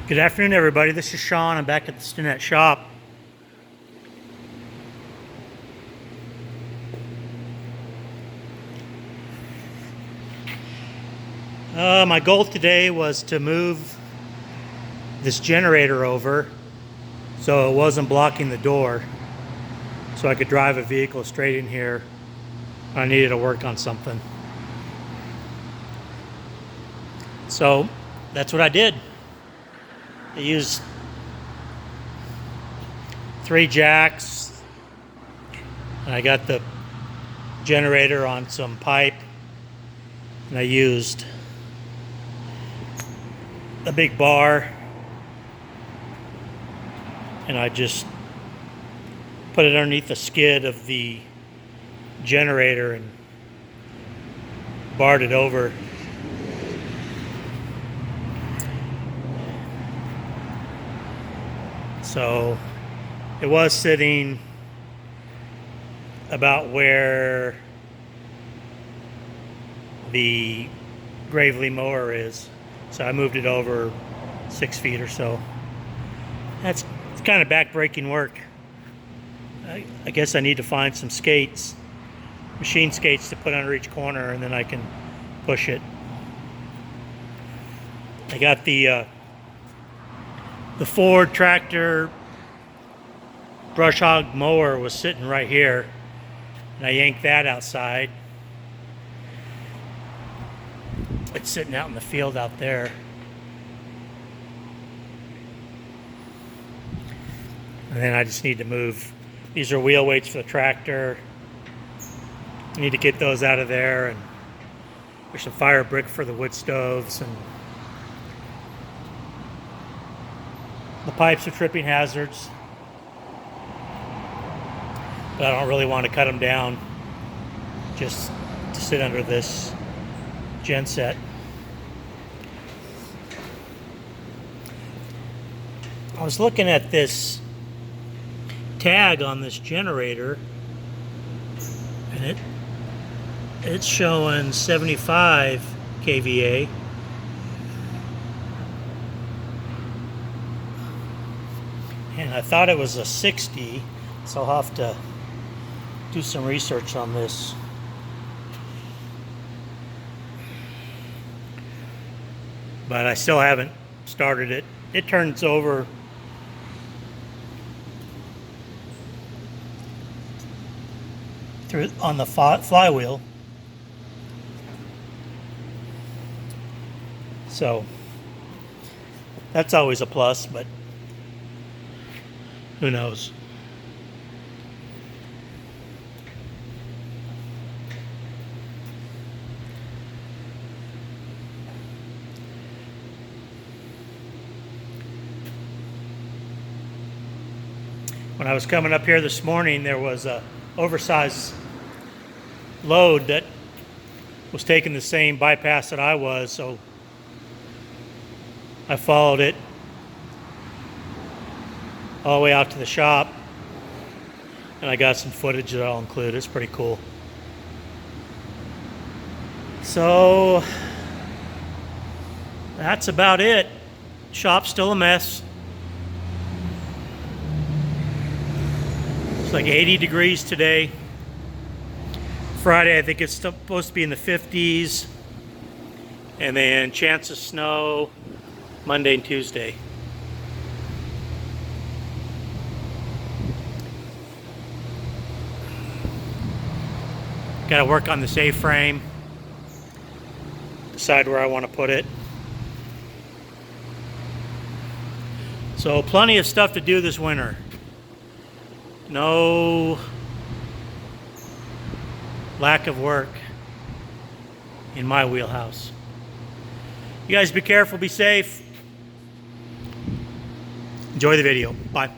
Good afternoon, everybody. This is Sean. I'm back at the Stinnett shop. My goal today was to move this generator over so it wasn't blocking the door, so I could drive a vehicle straight in here when I needed to work on something. So that's what I did. I used 3 jacks, and I got the generator on some pipe, and I used a big bar, and I just put it underneath the skid of the generator and barred it over. So it was sitting about where the Gravely mower is. So I moved it over 6 feet or so. It's kind of back-breaking work. I guess I need to find some skates, machine skates to put under each corner, and then I can push it. I got the Ford tractor brush hog mower was sitting right here, and I yanked that outside. It's sitting out in the field out there. And then I just need to move. These are wheel weights for the tractor. I need to get those out of there, and there's some fire brick for the wood stoves, and the pipes are tripping hazards, but I don't really want to cut them down just to sit under this gen set. I was looking at this tag on this generator, and it's showing 75 kVA. And I thought it was a 60, so I'll have to do some research on this. But I still haven't started it. It turns over through on the flywheel. So that's always a plus, but who knows? When I was coming up here this morning, there was a oversized load that was taking the same bypass that I was, so I followed it all the way out to the shop, and I got some footage that I'll include. It's pretty cool. So that's about it. Shop's still a mess. It's like 80 degrees today. Friday, I think it's supposed to be in the 50s, and then chance of snow Monday and Tuesday. Got to work on this A-frame, decide where I want to put it. So plenty of stuff to do this winter. No lack of work in my wheelhouse. You guys be careful, be safe. Enjoy the video. Bye.